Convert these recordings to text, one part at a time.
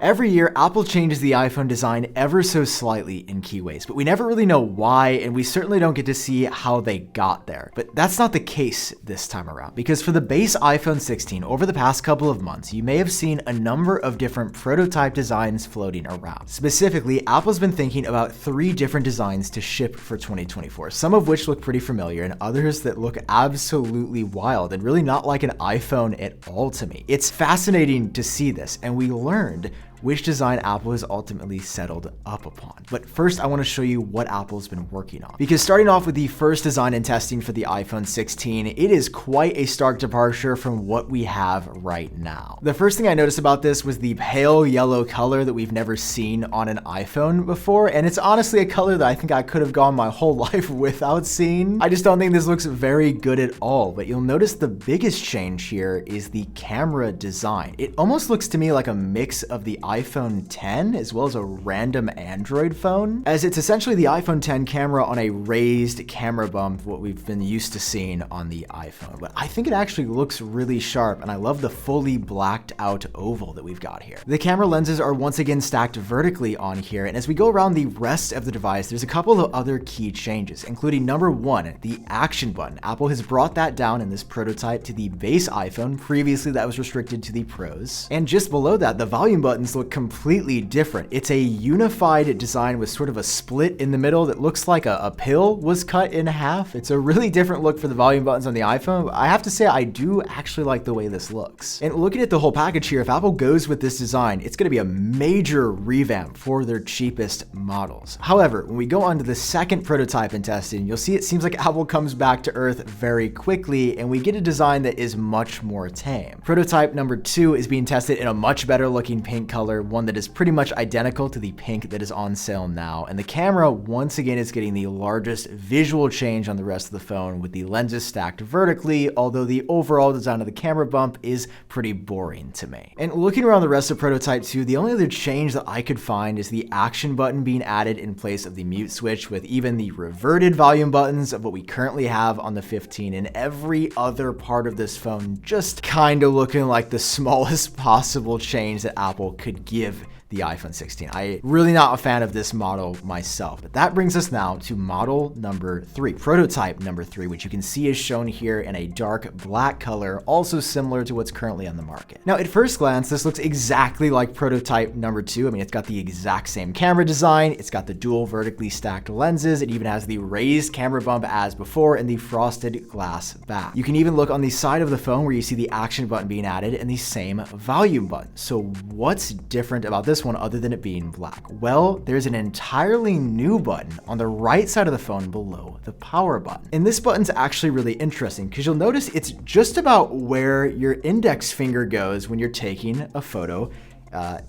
Every year, Apple changes the iPhone design ever so slightly in key ways, but we never really know why, and we certainly don't get to see how they got there. But that's not the case this time around, because for the base iPhone 16, over the past couple of months, you may have seen a number of different prototype designs floating around. Specifically, Apple's been thinking about 3 different designs to ship for 2024, some of which look pretty familiar, and others that look absolutely wild and really not like an iPhone at all to me. It's fascinating to see this, and we learned which design Apple has ultimately settled up upon. But first, I want to show you what Apple's been working on. Because starting off with the first design and testing for the iPhone 16, it is quite a stark departure from what we have right now. The first thing I noticed about this was the pale yellow color that we've never seen on an iPhone before, and it's honestly a color that I think I could have gone my whole life without seeing. I just don't think this looks very good at all, but you'll notice the biggest change here is the camera design. It almost looks to me like a mix of the iPhone 10 as well as a random Android phone, as it's essentially the iPhone 10 camera on a raised camera bump, what we've been used to seeing on the iPhone. But I think it actually looks really sharp, and I love the fully blacked out oval that we've got here. The camera lenses are once again stacked vertically on here, and as we go around the rest of the device, there's a couple of other key changes, including number 1, the action button. Apple has brought that down in this prototype to the base iPhone. Previously, that was restricted to the Pros. And just below that, the volume buttons look completely different. It's a unified design with sort of a split in the middle that looks like a pill was cut in half. It's a really different look for the volume buttons on the iPhone, but I have to say I do actually like the way this looks. And looking at the whole package here, if Apple goes with this design, it's going to be a major revamp for their cheapest models. However, when we go on to the second prototype in testing, you'll see it seems like Apple comes back to earth very quickly, and we get a design that is much more tame. Prototype number 2 is being tested in a much better looking pink color, one that is pretty much identical to the pink that is on sale now. And the camera, once again, is getting the largest visual change on the rest of the phone with the lenses stacked vertically, although the overall design of the camera bump is pretty boring to me. And looking around the rest of Prototype 2, the only other change that I could find is the action button being added in place of the mute switch, with even the reverted volume buttons of what we currently have on the 15, and every other part of this phone just kind of looking like the smallest possible change that Apple could give the iPhone 16. I'm really not a fan of this model myself, but that brings us now to model number 3, prototype number 3, which you can see is shown here in a dark black color, also similar to what's currently on the market. Now, at first glance, this looks exactly like prototype number 2. I mean, it's got the exact same camera design, it's got the dual vertically stacked lenses, it even has the raised camera bump as before, and the frosted glass back. You can even look on the side of the phone where you see the action button being added and the same volume button. So what's different about this one other than it being black? Well, there's an entirely new button on the right side of the phone below the power button. And this button's actually really interesting because you'll notice it's just about where your index finger goes when you're taking a photo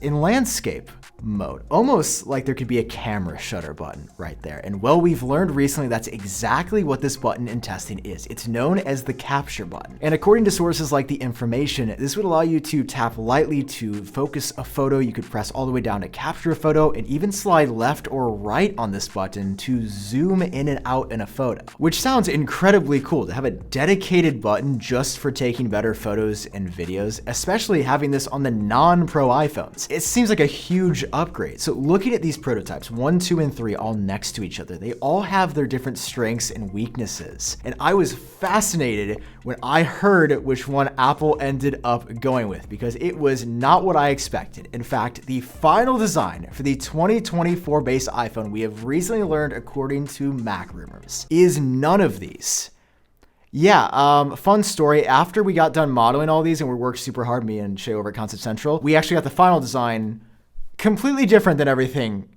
in landscape mode. Almost like there could be a camera shutter button right there. And well, we've learned recently that's exactly what this button in testing is. It's known as the capture button. And according to sources like The Information, this would allow you to tap lightly to focus a photo. You could press all the way down to capture a photo, and even slide left or right on this button to zoom in and out in a photo, which sounds incredibly cool to have a dedicated button just for taking better photos and videos, especially having this on the non-Pro iPhones. It seems like a huge upgrade. So looking at these prototypes, 1, 2, and 3 all next to each other, they all have their different strengths and weaknesses. And I was fascinated when I heard which one Apple ended up going with, because it was not what I expected. In fact, the final design for the 2024 base iPhone, we have recently learned, according to Mac Rumors, is none of these. Yeah, fun story. After we got done modeling all these and we worked super hard, me and Shay over at Concept Central, we actually got the final design completely different than everything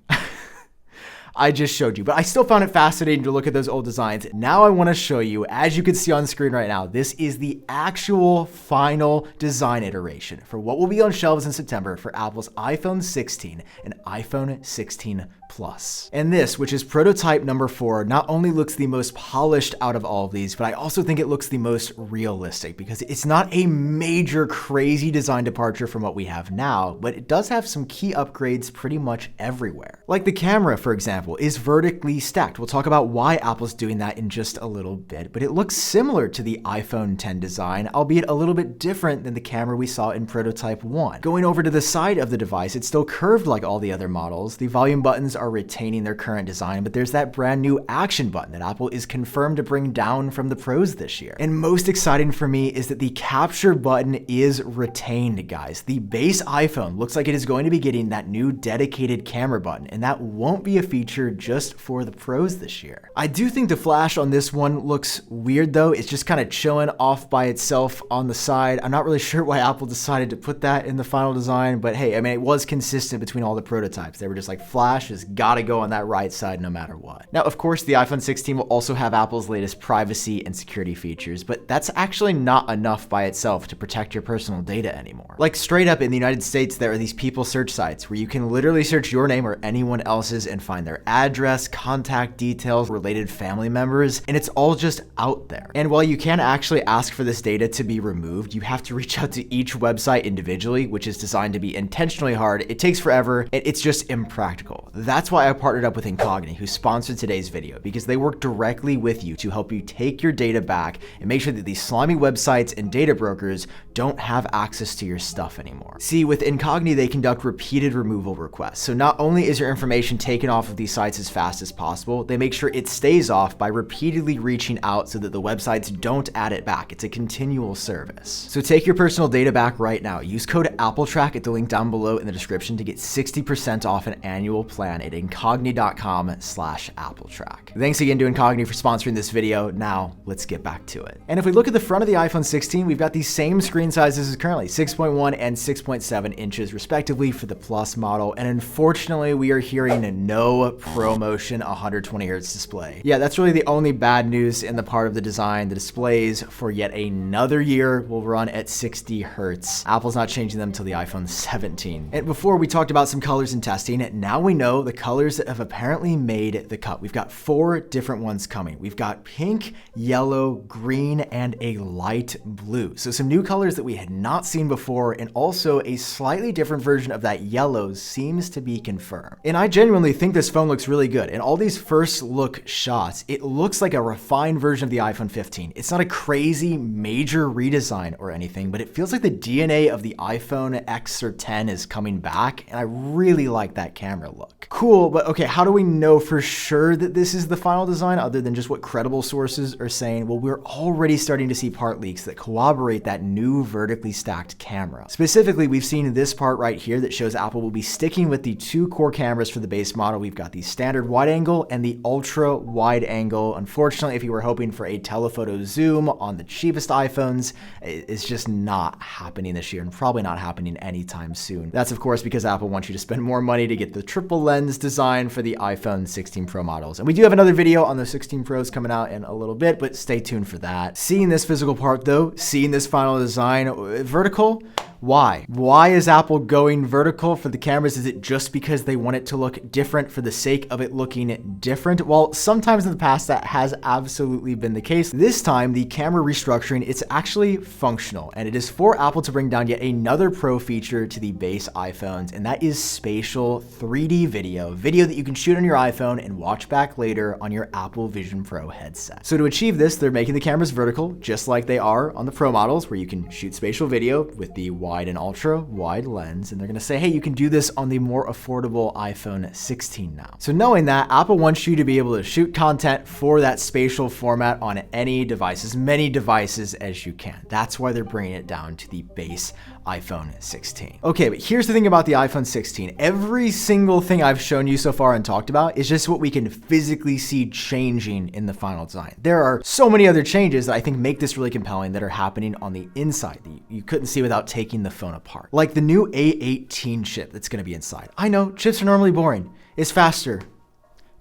I just showed you. But I still found it fascinating to look at those old designs. Now I want to show you, as you can see on screen right now, this is the actual final design iteration for what will be on shelves in September for Apple's iPhone 16 and iPhone 16 Plus. And this, which is prototype number 4, not only looks the most polished out of all of these, but I also think it looks the most realistic because it's not a major crazy design departure from what we have now, but it does have some key upgrades pretty much everywhere. Like the camera, for example, is vertically stacked. We'll talk about why Apple's doing that in just a little bit, but it looks similar to the iPhone X design, albeit a little bit different than the camera we saw in prototype 1. Going over to the side of the device, it's still curved like all the other models. The volume buttons are retaining their current design, but there's that brand new action button that Apple is confirmed to bring down from the Pros this year. And most exciting for me is that the capture button is retained, guys. The base iPhone looks like it is going to be getting that new dedicated camera button, and that won't be a feature just for the Pros this year. I do think the flash on this one looks weird though. It's just kind of chilling off by itself on the side. I'm not really sure why Apple decided to put that in the final design, but hey, I mean, it was consistent between all the prototypes. They were just like, flash has gotta go on that right side no matter what. Now, of course, the iPhone 16 will also have Apple's latest privacy and security features, but that's actually not enough by itself to protect your personal data anymore. Like straight up in the United States, there are these people search sites where you can literally search your name or anyone else's and find their address, contact details, related family members, and it's all just out there. And while you can actually ask for this data to be removed, you have to reach out to each website individually, which is designed to be intentionally hard. It takes forever, and it's just impractical. That's why I partnered up with Incogni, who sponsored today's video, because they work directly with you to help you take your data back and make sure that these slimy websites and data brokers don't have access to your stuff anymore. See, with Incogni, they conduct repeated removal requests. So not only is your information taken off of these sites as fast as possible, they make sure it stays off by repeatedly reaching out so that the websites don't add it back. It's a continual service. So take your personal data back right now. Use code AppleTrack at the link down below in the description to get 60% off an annual plan at incogni.com/AppleTrack. Thanks again to Incogni for sponsoring this video. Now let's get back to it. And if we look at the front of the iPhone 16, we've got the same screen sizes as currently, 6.1 and 6.7 inches respectively for the Plus model. And unfortunately, we are hearing no ProMotion 120 Hz display. Yeah, that's really the only bad news in the part of the design. The displays for yet another year will run at 60 Hz. Apple's not changing them until the iPhone 17. And before we talked about some colors in testing, now we know the colors that have apparently made the cut. We've got 4 different ones coming. We've got pink, yellow, green, and a light blue. So some new colors that we had not seen before, and also a slightly different version of that yellow seems to be confirmed. And I genuinely think this phone looks really good. In all these first look shots, it looks like a refined version of the iPhone 15. It's not a crazy major redesign or anything, but it feels like the DNA of the iPhone X or 10 is coming back, and I really like that camera look. Cool, but okay, how do we know for sure that this is the final design other than just what credible sources are saying? Well, we're already starting to see part leaks that corroborate that new vertically stacked camera. Specifically, we've seen this part right here that shows Apple will be sticking with the 2 core cameras for the base model. We've got the standard wide angle and the ultra wide angle. Unfortunately, if you were hoping for a telephoto zoom on the cheapest iPhones, it's just not happening this year and probably not happening anytime soon. That's of course because Apple wants you to spend more money to get the triple lens design for the iPhone 16 Pro models. And we do have another video on the 16 Pros coming out in a little bit, but stay tuned for that. Seeing this physical part though, seeing this final design, vertical, why? Why is Apple going vertical for the cameras? Is it just because they want it to look different for the sake of it looking different? Well, sometimes in the past that has absolutely been the case. This time, the camera restructuring, it's actually functional, and it is for Apple to bring down yet another pro feature to the base iPhones, and that is spatial 3D video that you can shoot on your iPhone and watch back later on your Apple Vision Pro headset. So to achieve this, they're making the cameras vertical, just like they are on the Pro models, where you can shoot spatial video with the wide and ultra wide lens, and they're going to say, hey, you can do this on the more affordable iPhone 16 now. So knowing that, Apple wants you to be able to shoot content for that spatial format on any device, as many devices as you can. That's why they're bringing it down to the base iPhone 16. Okay, but here's the thing about the iPhone 16. Every single thing I've shown you so far and talked about is just what we can physically see changing in the final design. There are so many other changes that I think make this really compelling that are happening on the inside that you couldn't see without taking the phone apart. Like the new A18 chip that's going to be inside. I know, chips are normally boring. It's faster.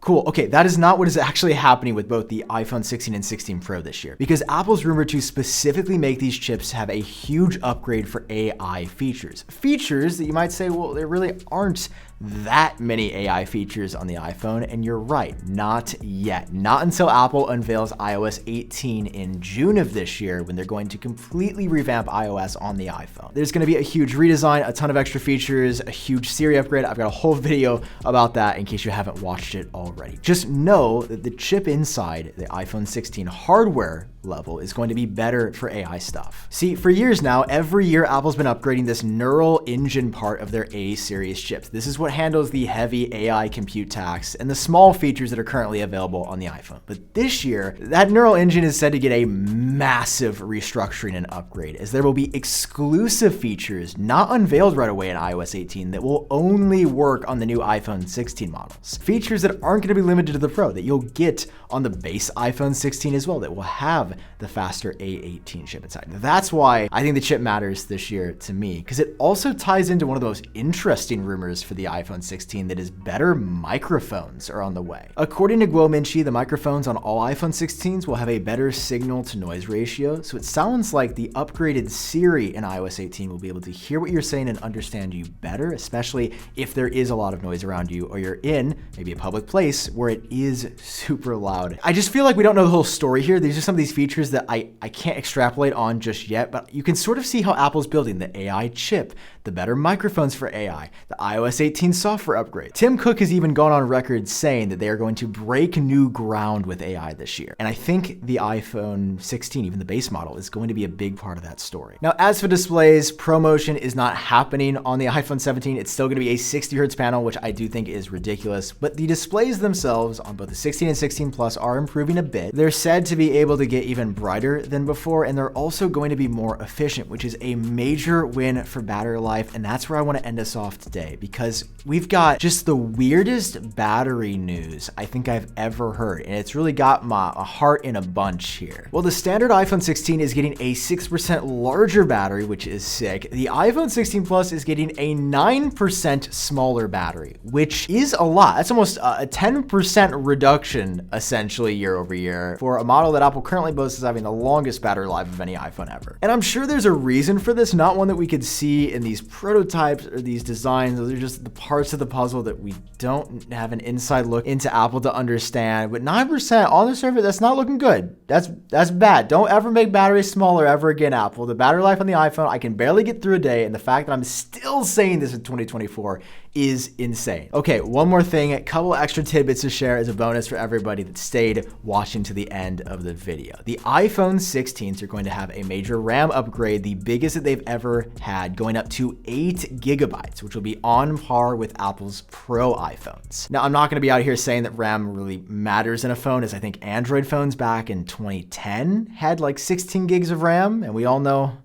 Cool. Okay, that is not what is actually happening with both the iPhone 16 and 16 Pro this year, because Apple's rumored to specifically make these chips have a huge upgrade for AI features. Features that you might say, well, there really aren't that many AI features on the iPhone, and you're right, not yet. Not until Apple unveils iOS 18 in June of this year, when they're going to completely revamp iOS on the iPhone. There's going to be a huge redesign, a ton of extra features, a huge Siri upgrade. I've got a whole video about that in case you haven't watched it already. Just know that the chip inside the iPhone 16 hardware level is going to be better for AI stuff. See, for years now, every year Apple's been upgrading this neural engine part of their A series chips. This is what handles the heavy AI compute tax and the small features that are currently available on the iPhone. But this year, that neural engine is said to get a massive restructuring and upgrade, as there will be exclusive features not unveiled right away in iOS 18 that will only work on the new iPhone 16 models. Features that aren't going to be limited to the Pro, that you'll get on the base iPhone 16 as well, that will have the faster A18 chip inside. That's why I think the chip matters this year to me, because it also ties into one of the most interesting rumors for the iPhone 16, that is better microphones are on the way. According to Guo Minchi, the microphones on all iPhone 16s will have a better signal to noise ratio, so it sounds like the upgraded Siri in iOS 18 will be able to hear what you're saying and understand you better, especially if there is a lot of noise around you or you're in maybe a public place where it is super loud. I just feel like we don't know the whole story here. These are some of these features that I can't extrapolate on just yet, but you can sort of see how Apple's building the AI chip, the better microphones for AI, the iOS 18 software upgrade. Tim Cook has even gone on record saying that they are going to break new ground with AI this year. And I think the iPhone 16, even the base model, is going to be a big part of that story. Now, as for displays, ProMotion is not happening on the iPhone 17. It's still going to be a 60 Hz panel, which I do think is ridiculous, but the displays themselves on both the 16 and 16 Plus are improving a bit. They're said to be able to get even brighter than before, and they're also going to be more efficient, which is a major win for battery life. And that's where I want to end us off today, because we've got just the weirdest battery news I think I've ever heard, and it's really got my heart in a bunch here. Well, the standard iPhone 16 is getting a 6% larger battery, which is sick. The iPhone 16 Plus is getting a 9% smaller battery, which is a lot. That's almost a 10% reduction, essentially, year over year, for a model that Apple currently boasts as having the longest battery life of any iPhone ever. And I'm sure there's a reason for this, not one that we could see in these prototypes or these designs. Those are just the parts of the puzzle that we don't have an inside look into Apple to understand. But 9% on the surface, that's not looking good. That's bad. Don't ever make batteries smaller ever again, Apple. The battery life on the iPhone, I can barely get through a day, and the fact that I'm still saying this in 2024 is insane. Okay, one more thing, a couple extra tidbits to share as a bonus for everybody that stayed watching to the end of the video. The iPhone 16s are going to have a major RAM upgrade, the biggest that they've ever had, going up to 8 gigabytes, which will be on par with Apple's Pro iPhones. Now, I'm not going to be out here saying that RAM really matters in a phone, as I think Android phones back in 2010 had like 16 gigs of RAM, and we all know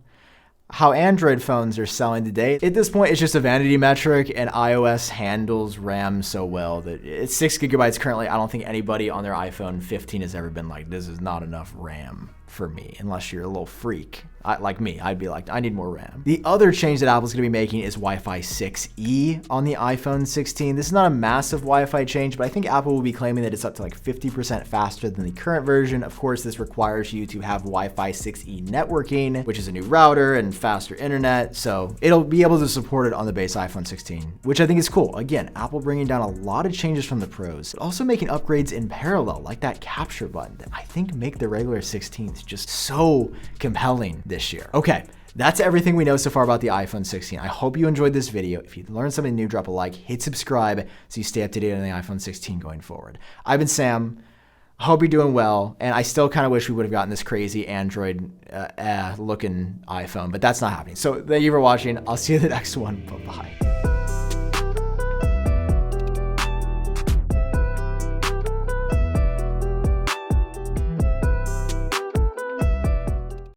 how Android phones are selling today. At this point, it's just a vanity metric, and iOS handles RAM so well that it's 6 gigabytes currently. I don't think anybody on their iPhone 15 has ever been like, this is not enough RAM for me, unless you're a little freak. Like me, I'd be like, I need more RAM. The other change that Apple's gonna be making is Wi-Fi 6E on the iPhone 16. This is not a massive Wi-Fi change, but I think Apple will be claiming that it's up to like 50% faster than the current version. Of course, this requires you to have Wi-Fi 6E networking, which is a new router and faster internet. So it'll be able to support it on the base iPhone 16, which I think is cool. Again, Apple bringing down a lot of changes from the Pros, but also making upgrades in parallel, like that capture button that I think make the regular 16s just so compelling this year. Okay, that's everything we know so far about the iPhone 16. I hope you enjoyed this video. If you learned something new, drop a like, hit subscribe so you stay up to date on the iPhone 16 going forward. I've been Sam. Hope you're doing well, and I still kind of wish we would have gotten this crazy Android looking iPhone, but that's not happening. So thank you for watching. I'll see you in the next one. Bye-bye.